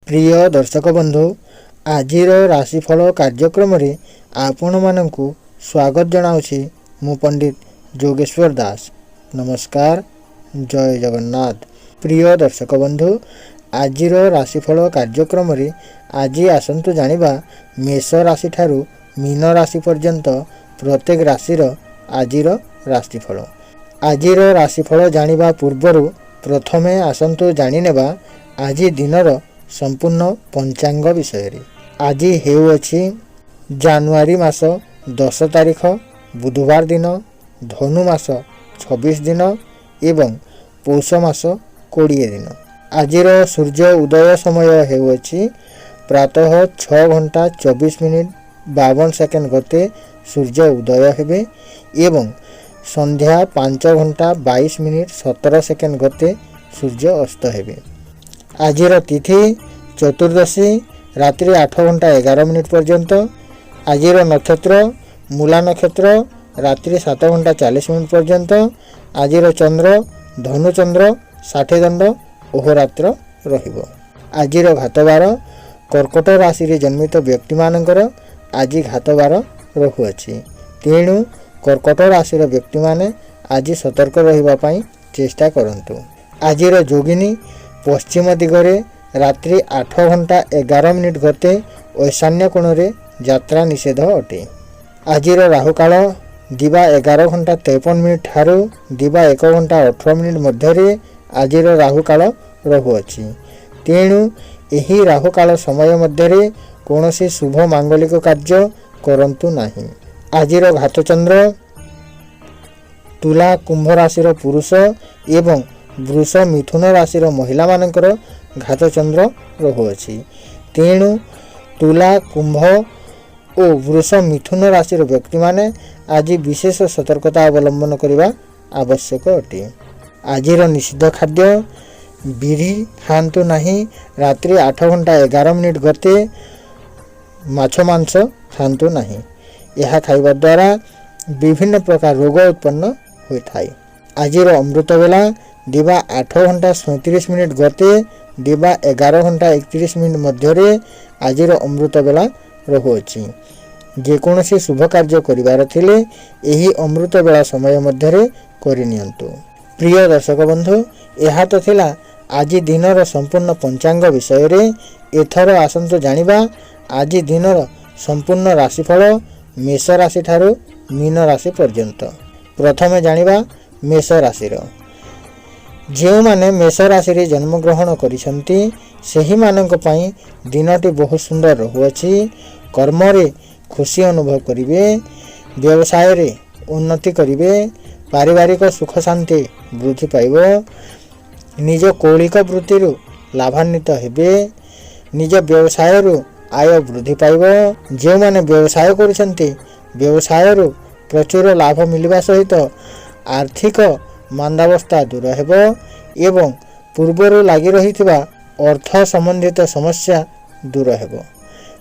प्रिय दर्शक बंधु आज राशिफल कार्यक्रम रे आपण मानकु स्वागत जनाऊँगी मु पंडित जोगेश्वर दास। नमस्कार, जय जगन्नाथ। प्रिय दर्शक बंधु आज राशिफल कार्यक्रम रे आज आसंतु जानिबा मेष राशि ठारू मीन राशि पर्यंत प्रत्येक राशिर आजिर राशिफल। आजिर राशिफल जानिबा पूर्वरु प्रथमे आसंतु जानिनेबा आज दिनर संपूर्ण पंचांग विषय रे। आज हेउछि जानुआरी मास 10 तारिख बुधवार दिन, धनु मास 26 दिन एवं पौष मास 20 दिन। आजिर सूर्य उदय समय हेउछि प्रातः 6 घंटा 24 मिनिट 52 सेकेंड गते सूर्य उदय हेबे एवं संध्या 5 घंटा 22 मिनिट 17 सेकेंड गते सूर्य अस्त हेबे। आजिर तिथि चतुर्दशी रात्रि 8 घंटा 11 मिनिट पर्यंत। आजिर नक्षत्र मूला नक्षत्र रात्रि 7 घंटा 40 मिनिट पर्यंत। आजिर चंद्र धनुचंद्र 60 दंड अहोरात्र रहिबो। आजिर घातबार कर्कट राशि रे जन्मित व्यक्ति मानकर आज घातबार रहुअछि, तेणु कर्कट राशि व्यक्ति माने आज सतर्क रहिबा पई चेष्टा करंतु। आजिर जोगिनी पश्चिम दिगरे रात्रि 8 घंटा 11 मिनिट गते ईशान्य कोण रे यात्रा निषेध अटे। आजिर राहुकाल दिवा 11 घंटा 53 मिनिट ठारू दिवा 1 घंटा 18 मिनिट मध्य आजिर राहुकाल रहुअछि, तेणु एही राहुकाल समय मध्य कौनसी शुभ मांगलिक कार्य करंतु नाही। आजिर घातचंद्र तुला कुंभ राशि पुरुष एवं वृष मिथुन राशि महिला मानकर घातचंद्र रहुअछि, तेणु तुला कुंभ और वृष मिथुन राशि व्यक्ति माने आज विशेष सतर्कता अवलंबन करने आवश्यक अटे। आजिर निषिद्ध खाद्य बिरी खातु नहीं। रात्रि 8 घंटा 11 मिनिट गते माछ मांस खातु नहीं। यह खाइबा द्वारा विभिन्न प्रकार रोग उत्पन्न होता है। आजिर अमृत बेला दिवा 8 घंटा 37 मिनिट गते दिवा 11 घंटा 31 मिनिट मध्य आजिर अमृत बेला रहुअछि। जेकोसी शुभ कार्य करिवार थिले एही अमृत बेला समय मध्य करनियंतु। प्रिय दर्शक बंधु यह तो थिला आज दिनर संपूर्ण पंचांग विषय रे। एथर आसंतु जानिबा आज दिनर संपूर्ण राशिफल मेष राशि ठारू मीन राशि पर्यंत। प्रथमे जानिबा मेष राशि जो माने मेष राशि रे जन्म ग्रहण करिसंती सेही मानक पई दिनटी बहुत सुंदर रहुअछि। कर्म रे खुशी अनुभव करिवे, व्यवसाय रे उन्नति करिवे, पारिवारिक सुख शांति वृद्धि पाइबो, निज कौलिक वृत्ति रु लाभान्वित हेबे, निज व्यवसाय रु आय वृद्धि पाइबो। जो माने व्यवसाय करिसंती व्यवसाय रु प्रचुर लाभ मिलवा सहित आर्थिक मांदावस्था दूर हेबो एवं पूर्वर लगी रही अर्थ संबंधित समस्या दूर हेबो।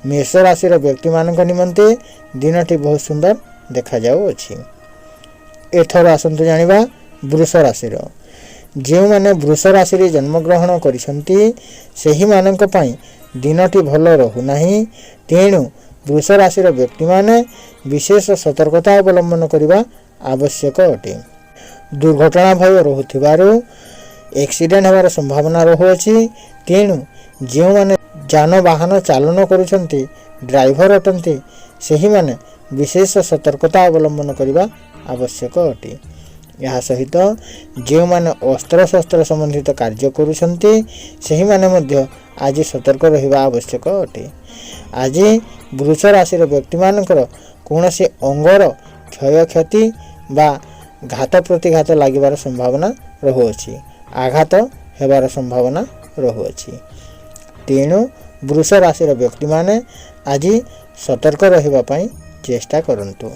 मेष राशि व्यक्ति मानक निमंते दिनटी बहुत सुंदर देखा जाउअछि। एथर आसंतु जानिबा वृष राशि जो माने वृष राशि रे जन्म ग्रहण करिसंती सेही मानक पई दिनटी भल रहु नाही, तेणु वृष राशि व्यक्ति माने विशेष सतर्कता अवलंबन करने आवश्यक अटे। दुर्घटना भय रहुथिबारु एक्सीडेंट होवार संभावना रहुअछि, तेणु जो माने जान वाहन चालन करुछंती ड्राइवर अटंती सेही माने विशेष सतर्कता अवलंबन करने आवश्यक अटे। यह सहित जो माने अस्त्र शस्त्र संबंधित कार्य करुछंती सेही माने मध्य आज सतर्क रहिबा आवश्यक अटे। आज वृष राशि व्यक्ति मानकर कौनसी अंगर क्षय क्षति बा घात प्रतिघात लागिबार संभावना रहुअछि, आघात हेबार संभावना रहुअछि, तेणु वृष राशि व्यक्ति माने आज सतर्क रहिबा पई चेष्टा करंतु।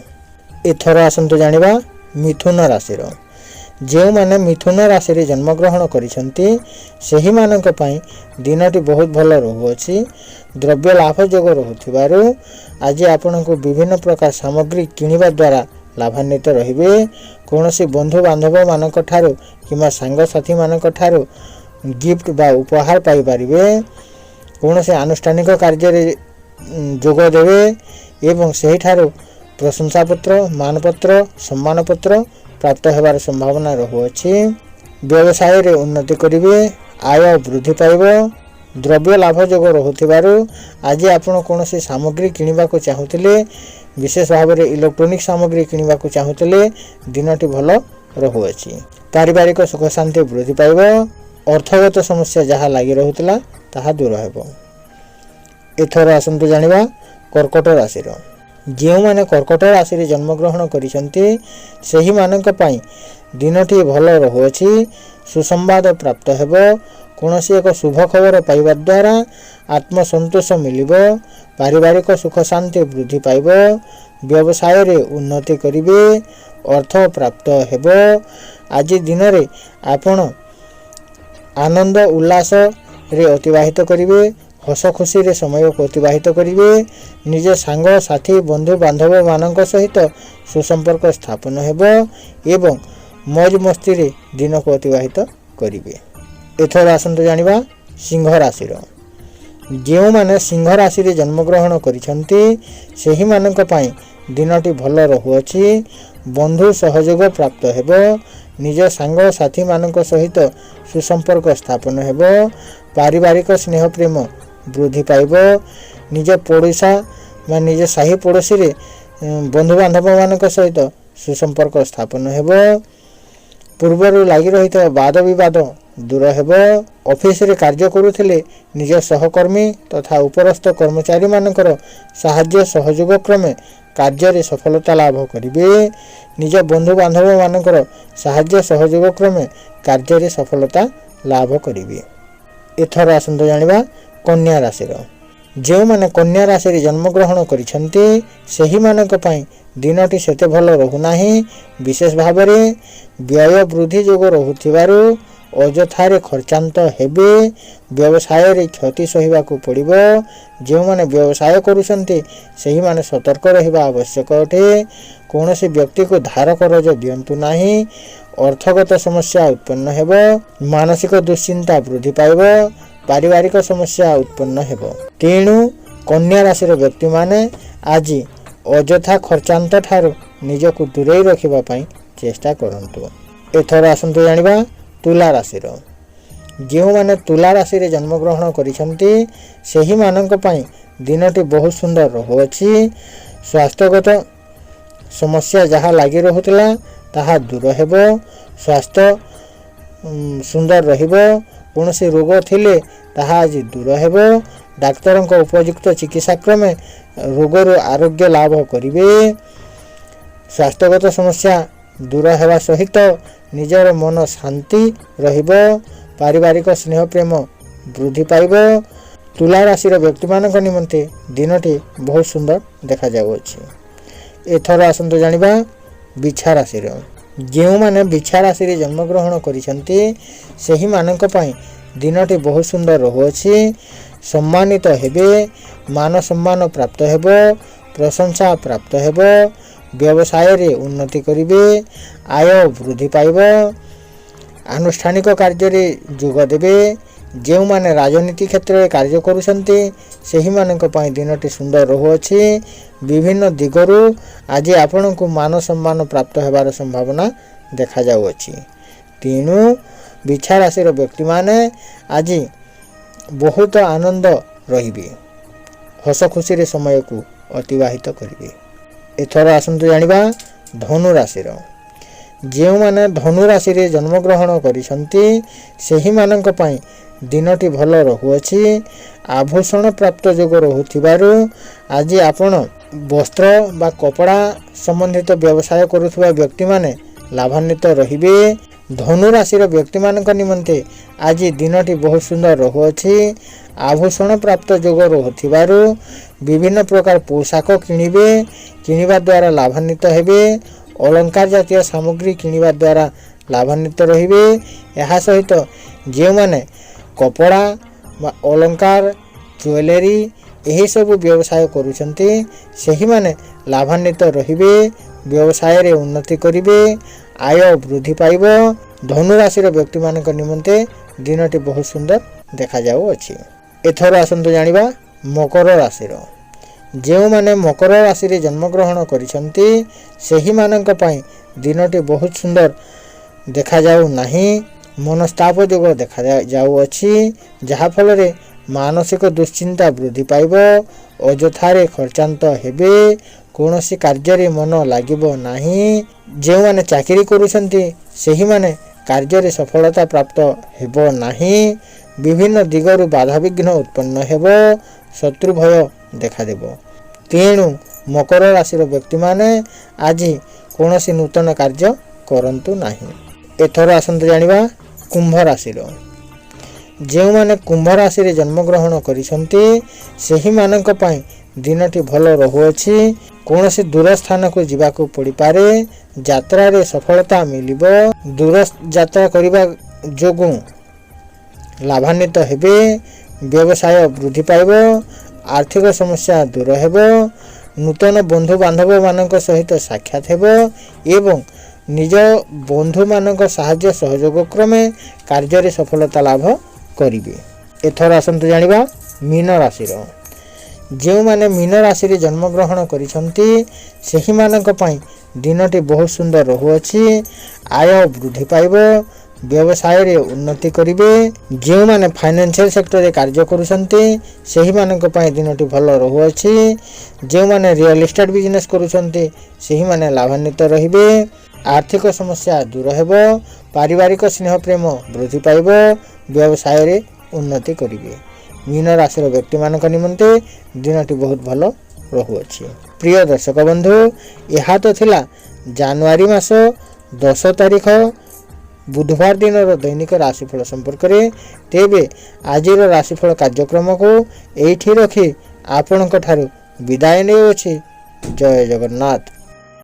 एथर आसंतु जानिबा मिथुन राशि जो माने मिथुन राशि रे जन्म ग्रहण करिसंती सेही मानक पई दिनटी बहुत भल रहुअछि। द्रव्य लाभ जोग रहुथिबारु आज आपनको विभिन्न प्रकार सामग्री किनिबा द्वारा लाभान्वित रहिबे। कौनसी बंधु बांधव मानक ठारू किंबा सांग साथी मानक ठारू गिफ्ट बा उपहार पाई पारिबे। କୌଣସି ଆନୁଷ୍ଠାନିକ କାର୍ଯ୍ୟରେ ଯୋଗ ଦେବେ ଏବଂ ସେହିଠାରୁ ପ୍ରଶଂସାପତ୍ର, ମାନପତ୍ର, ସମ୍ମାନପତ୍ର ପ୍ରାପ୍ତ ହେବାର ସମ୍ଭାବନା ରହୁଅଛି। ବ୍ୟବସାୟରେ ଉନ୍ନତି କରିବେ, ଆୟ ବୃଦ୍ଧି ପାଇବ। ଦ୍ରବ୍ୟ ଲାଭ ଯୋଗ ରହୁଥିବାରୁ ଆଜି ଆପଣ କୌଣସି ସାମଗ୍ରୀ କିଣିବାକୁ ଚାହୁଁଥିଲେ, ବିଶେଷ ଭାବରେ ଇଲେକ୍ଟ୍ରୋନିକ୍ ସାମଗ୍ରୀ କିଣିବାକୁ ଚାହୁଁଥିଲେ, ଦିନଟି ଭଲ ରହୁଅଛି। ପାରିବାରିକ ସୁଖ ଶାନ୍ତି ବୃଦ୍ଧି ପାଇବ। ଅର୍ଥଗତ ସମସ୍ୟା ଯାହା ଲାଗି ରହୁଥିଲା ତାହା ଦୂର ହେବ। ଏଥର ଆସନ୍ତୁ ଜାଣିବା କର୍କଟ ରାଶିର। ଯେଉଁମାନେ କର୍କଟ ରାଶିରେ ଜନ୍ମଗ୍ରହଣ କରିଛନ୍ତି ସେହିମାନଙ୍କ ପାଇଁ ଦିନଟି ଭଲ ରହୁଅଛି। ସୁସମ୍ବାଦ ପ୍ରାପ୍ତ ହେବ। କୌଣସି ଏକ ଶୁଭ ଖବର ପାଇବା ଦ୍ୱାରା ଆତ୍ମସନ୍ତୋଷ ମିଳିବ। ପାରିବାରିକ ସୁଖ ଶାନ୍ତି ବୃଦ୍ଧି ପାଇବ। ବ୍ୟବସାୟରେ ଉନ୍ନତି କରିବେ। ଅର୍ଥ ପ୍ରାପ୍ତ ହେବ। ଆଜି ଦିନରେ ଆପଣ ଆନନ୍ଦ ଉଲ୍ଲାସରେ ଅତିବାହିତ କରିବେ। ହସ ଖୁସିରେ ସମୟକୁ ଅତିବାହିତ କରିବେ। ନିଜ ସାଙ୍ଗ ସାଥୀ ବନ୍ଧୁ ବାନ୍ଧବମାନଙ୍କ ସହିତ ସୁସମ୍ପର୍କ ସ୍ଥାପନ ହେବ ଏବଂ ମୌଜ ମସ୍ତିରେ ଦିନକୁ ଅତିବାହିତ କରିବେ। ଏଥର ଆସନ୍ତୁ ଜାଣିବା ସିଂହ ରାଶିର। ଯେଉଁମାନେ ସିଂହ ରାଶିରେ ଜନ୍ମଗ୍ରହଣ କରିଛନ୍ତି ସେହିମାନଙ୍କ ପାଇଁ ଦିନଟି ଭଲ ରହୁଅଛି। ବନ୍ଧୁ ସହଯୋଗ ପ୍ରାପ୍ତ ହେବ। ନିଜ ସାଙ୍ଗ ସାଥୀମାନଙ୍କ ସହିତ ସୁସମ୍ପର୍କ ସ୍ଥାପନ ହେବ। ପାରିବାରିକ ସ୍ନେହ ପ୍ରେମ ବୃଦ୍ଧି ପାଇବ। ନିଜ ପଡ଼ିଶା ବା ନିଜ ସାହି ପଡ଼ୋଶୀରେ ବନ୍ଧୁବାନ୍ଧବମାନଙ୍କ ସହିତ ସୁସମ୍ପର୍କ ସ୍ଥାପନ ହେବ। ପୂର୍ବରୁ ଲାଗି ରହିଥିବା ବାଦ ବିବାଦ ଦୂର ହେବ। ଅଫିସରେ କାର୍ଯ୍ୟ କରୁଥିଲେ ନିଜ ସହକର୍ମୀ ତଥା ଉପରସ୍ଥ କର୍ମଚାରୀମାନଙ୍କର ସାହାଯ୍ୟ ସହଯୋଗ କ୍ରମେ କାର୍ଯ୍ୟରେ ସଫଳତା ଲାଭ କରିବେ। ନିଜ ବନ୍ଧୁବାନ୍ଧବମାନଙ୍କର ସାହାଯ୍ୟ ସହଯୋଗ କ୍ରମେ କାର୍ଯ୍ୟରେ ସଫଳତା ଲାଭ କରିବେ। ଏଥର ଆସନ୍ତୁ ଜାଣିବା କନ୍ୟା ରାଶିର। ଯେଉଁମାନେ କନ୍ୟା ରାଶିରେ ଜନ୍ମଗ୍ରହଣ କରିଛନ୍ତି ସେହିମାନଙ୍କ ପାଇଁ ଦିନଟି ସେତେ ଭଲ ରହୁନାହିଁ। ବିଶେଷ ଭାବରେ ବ୍ୟୟ ବୃଦ୍ଧି ଯୋଗ ରହୁଥିବାରୁ ଅଯଥାରେ ଖର୍ଚ୍ଚାନ୍ତ ହେବେ। ବ୍ୟବସାୟରେ କ୍ଷତି ସହିବାକୁ ପଡ଼ିବ। ଯେଉଁମାନେ ବ୍ୟବସାୟ କରୁଛନ୍ତି ସେହିମାନେ ସତର୍କ ରହିବା ଆବଶ୍ୟକ ଅଟେ। କୌଣସି ବ୍ୟକ୍ତିକୁ ଧାର କରଜ ଦିଅନ୍ତୁ ନାହିଁ। ଅର୍ଥଗତ ସମସ୍ୟା ଉତ୍ପନ୍ନ ହେବ। ମାନସିକ ଦୁଶ୍ଚିନ୍ତା ବୃଦ୍ଧି ପାଇବ। ପାରିବାରିକ ସମସ୍ୟା ଉତ୍ପନ୍ନ ହେବ। ତେଣୁ କନ୍ୟା ରାଶିର ବ୍ୟକ୍ତିମାନେ ଆଜି ଅଯଥା ଖର୍ଚ୍ଚାନ୍ତ ଠାରୁ ନିଜକୁ ଦୂରେଇ ରଖିବା ପାଇଁ ଚେଷ୍ଟା କରନ୍ତୁ। ଏଥର ଆସନ୍ତୁ ଜାଣିବା ତୁଲା ରାଶିର। ଯେଉଁମାନେ ତୁଲା ରାଶିରେ ଜନ୍ମଗ୍ରହଣ କରିଛନ୍ତି ସେହିମାନଙ୍କ ପାଇଁ ଦିନଟି ବହୁତ ସୁନ୍ଦର ରହୁଅଛି। ସ୍ୱାସ୍ଥ୍ୟଗତ ସମସ୍ୟା ଯାହା ଲାଗି ରହୁଥିଲା ତାହା ଦୂର ହେବ। ସ୍ୱାସ୍ଥ୍ୟ ସୁନ୍ଦର ରହିବ। କୌଣସି ରୋଗ ଥିଲେ ତାହା ଆଜି ଦୂର ହେବ। ଡାକ୍ତରଙ୍କ ଉପଯୁକ୍ତ ଚିକିତ୍ସା କ୍ରମେ ରୋଗରୁ ଆରୋଗ୍ୟ ଲାଭ କରିବେ। ସ୍ୱାସ୍ଥ୍ୟଗତ ସମସ୍ୟା ଦୂର ହେବା ସହିତ ନିଜର ମନ ଶାନ୍ତି ରହିବ। ପାରିବାରିକ ସ୍ନେହ ପ୍ରେମ ବୃଦ୍ଧି ପାଇବ। ତୁଲା ରାଶିର ବ୍ୟକ୍ତିମାନଙ୍କ ନିମନ୍ତେ ଦିନଟି ବହୁତ ସୁନ୍ଦର ଦେଖାଯାଉଅଛି। ଏଥର ଆସନ୍ତୁ ଜାଣିବା ବିଛା ରାଶିର। ଯେଉଁମାନେ ବିଛା ରାଶିରେ ଜନ୍ମଗ୍ରହଣ କରିଛନ୍ତି ସେହିମାନଙ୍କ ପାଇଁ ଦିନଟି ବହୁତ ସୁନ୍ଦର ରହୁଅଛି। ସମ୍ମାନିତ ହେବେ। ମାନ ସମ୍ମାନ ପ୍ରାପ୍ତ ହେବ। ପ୍ରଶଂସା ପ୍ରାପ୍ତ ହେବ। ବ୍ୟବସାୟରେ ଉନ୍ନତି କରିବେ। ଆୟ ବୃଦ୍ଧି ପାଇବ। ଆନୁଷ୍ଠାନିକ କାର୍ଯ୍ୟରେ ଯୋଗ ଦେବେ। ଯେଉଁମାନେ ରାଜନୀତି କ୍ଷେତ୍ରରେ କାର୍ଯ୍ୟ କରୁଛନ୍ତି ସେହିମାନଙ୍କ ପାଇଁ ଦିନଟି ସୁନ୍ଦର ରହୁଅଛି। ବିଭିନ୍ନ ଦିଗରୁ ଆଜି ଆପଣଙ୍କୁ ମାନ ସମ୍ମାନ ପ୍ରାପ୍ତ ହେବାର ସମ୍ଭାବନା ଦେଖାଯାଉଅଛି। ତେଣୁ ବିଛା ରାଶିର ବ୍ୟକ୍ତିମାନେ ଆଜି ବହୁତ ଆନନ୍ଦ ରହିବେ। ହସ ଖୁସିରେ ସମୟକୁ ଅତିବାହିତ କରିବେ। ଏଥର ଆସନ୍ତୁ ଜାଣିବା ଧନୁ ରାଶିର। ଯେଉଁମାନେ ଧନୁ ରାଶିରେ ଜନ୍ମଗ୍ରହଣ କରିଛନ୍ତି ସେହିମାନଙ୍କ ପାଇଁ ଦିନଟି ଭଲ ରହୁଅଛି। ଆଭୂଷଣ ପ୍ରାପ୍ତ ଯୋଗ ରହୁଥିବାରୁ ଆଜି ଆପଣ ବସ୍ତ୍ର ବା କପଡ଼ା ସମ୍ବନ୍ଧିତ ବ୍ୟବସାୟ କରୁଥିବା ବ୍ୟକ୍ତିମାନେ ଲାଭାନ୍ୱିତ ରହିବେ। ଧନୁ ରାଶିର ବ୍ୟକ୍ତିମାନଙ୍କ ନିମନ୍ତେ ଆଜି ଦିନଟି ବହୁତ ସୁନ୍ଦର ରହୁଅଛି। ଆଭୂଷଣ ପ୍ରାପ୍ତ ଯୋଗ ରହୁଥିବାରୁ ବିଭିନ୍ନ ପ୍ରକାର ପୋଷାକ କିଣିବେ। କିଣିବା ଦ୍ୱାରା ଲାଭାନ୍ୱିତ ହେବେ। ଅଳଙ୍କାର ଜାତୀୟ ସାମଗ୍ରୀ କିଣିବା ଦ୍ୱାରା ଲାଭାନ୍ୱିତ ରହିବେ। ଏହା ସହିତ ଯେଉଁମାନେ କପଡ଼ା ବା ଅଳଙ୍କାର ଜୁଏଲେରୀ ଏହିସବୁ ବ୍ୟବସାୟ କରୁଛନ୍ତି ସେହିମାନେ ଲାଭାନ୍ୱିତ ରହିବେ। ବ୍ୟବସାୟରେ ଉନ୍ନତି କରିବେ। ଆୟ ବୃଦ୍ଧି ପାଇବ। ଧନୁ ରାଶିର ବ୍ୟକ୍ତିମାନଙ୍କ ନିମନ୍ତେ ଦିନଟି ବହୁତ ସୁନ୍ଦର ଦେଖାଯାଉଅଛି। ଏଥର ଆସନ୍ତୁ ଜାଣିବା ମକର ରାଶିର। ଯେଉଁମାନେ ମକର ରାଶିରେ ଜନ୍ମଗ୍ରହଣ କରିଛନ୍ତି ସେହିମାନଙ୍କ ପାଇଁ ଦିନଟି ବହୁତ ସୁନ୍ଦର ଦେଖାଯାଉ ନାହିଁ। ମନସ୍ତାପ ଯୋଗ ଦେଖାଯାଉଅଛି, ଯାହାଫଳରେ ମାନସିକ ଦୁଶ୍ଚିନ୍ତା ବୃଦ୍ଧି ପାଇବ। ଅଯଥାରେ ଖର୍ଚ୍ଚାନ୍ତ ହେବେ। କୌଣସି କାର୍ଯ୍ୟରେ ମନ ଲାଗିବ ନାହିଁ। ଯେଉଁମାନେ ଚାକିରି କରୁଛନ୍ତି ସେହିମାନେ କାର୍ଯ୍ୟରେ ସଫଳତା ପ୍ରାପ୍ତ ହେବ ନାହିଁ। ବିଭିନ୍ନ ଦିଗରୁ ବାଧାବିଘ୍ନ ଉତ୍ପନ୍ନ ହେବ। ଶତ୍ରୁ ଭୟ ଦେଖାଦେବ। ତେଣୁ ମକର ରାଶିର ବ୍ୟକ୍ତିମାନେ ଆଜି କୌଣସି ନୂତନ କାର୍ଯ୍ୟ କରନ୍ତୁ ନାହିଁ। ଏଥର ଆସନ୍ତୁ ଜାଣିବା କୁମ୍ଭ ରାଶିର। ଯେଉଁମାନେ କୁମ୍ଭ ରାଶିରେ ଜନ୍ମଗ୍ରହଣ କରିଛନ୍ତି ସେହିମାନଙ୍କ ପାଇଁ ଦିନଟି ଭଲ ରହୁଅଛି। କୌଣସି ଦୂର ସ୍ଥାନକୁ ଯିବାକୁ ପଡ଼ିପାରେ। ଯାତ୍ରାରେ ସଫଳତା ମିଳିବ। ଦୂର ଯାତ୍ରା କରିବା ଯୋଗୁଁ ଲାଭାନ୍ୱିତ ହେବେ। ବ୍ୟବସାୟ ବୃଦ୍ଧି ପାଇବ। ଆର୍ଥିକ ସମସ୍ୟା ଦୂର ହେବ। ନୂତନ ବନ୍ଧୁବାନ୍ଧବ ମାନଙ୍କ ସହିତ ସାକ୍ଷାତ ହେବ ଏବଂ ନିଜ ବନ୍ଧୁମାନଙ୍କ ସାହାଯ୍ୟ ସହଯୋଗ କ୍ରମେ କାର୍ଯ୍ୟରେ ସଫଳତା ଲାଭ କରିବେ। ଏଥର ଆସନ୍ତୁ ଜାଣିବା ମୀନ ରାଶିର। ଯେଉଁମାନେ ମୀନ ରାଶିରେ ଜନ୍ମଗ୍ରହଣ କରିଛନ୍ତି ସେହିମାନଙ୍କ ପାଇଁ ଦିନଟି ବହୁତ ସୁନ୍ଦର ରହୁଅଛି। ଆୟ ବୃଦ୍ଧି ପାଇବ। ବ୍ୟବସାୟରେ ଉନ୍ନତି କରିବେ। ଯେଉଁମାନେ ଫାଇନାନ୍ସିଆଲ ସେକ୍ଟରରେ କାର୍ଯ୍ୟ କରୁଛନ୍ତି ସେହିମାନଙ୍କ ପାଇଁ ଦିନଟି ଭଲ ରହୁଅଛି। ଯେଉଁମାନେ ରିଅଲ ଇଷ୍ଟେଟ୍ ବିଜନେସ୍ କରୁଛନ୍ତି ସେହିମାନେ ଲାଭାନ୍ୱିତ ରହିବେ। ଆର୍ଥିକ ସମସ୍ୟା ଦୂର ହେବ। ପାରିବାରିକ ସ୍ନେହ ପ୍ରେମ ବୃଦ୍ଧି ପାଇବ। ବ୍ୟବସାୟରେ ଉନ୍ନତି କରିବେ। ମୀନ ରାଶିର ବ୍ୟକ୍ତିମାନଙ୍କ ନିମନ୍ତେ ଦିନଟି ବହୁତ ଭଲ ରହୁଅଛି। ପ୍ରିୟ ଦର୍ଶକ ବନ୍ଧୁ, ଏହା ତ ଥିଲା ଜାନୁଆରୀ ମାସ 10 ତାରିଖ ବୁଧବାର ଦିନର ଦୈନିକ ରାଶିଫଳ ସମ୍ପର୍କରେ। ତେବେ ଆଜିର ରାଶିଫଳ କାର୍ଯ୍ୟକ୍ରମକୁ ଏଇଠି ରଖି ଆପଣଙ୍କ ଠାରୁ ବିଦାୟ ନେଉଅଛି। ଜୟ ଜଗନ୍ନାଥ।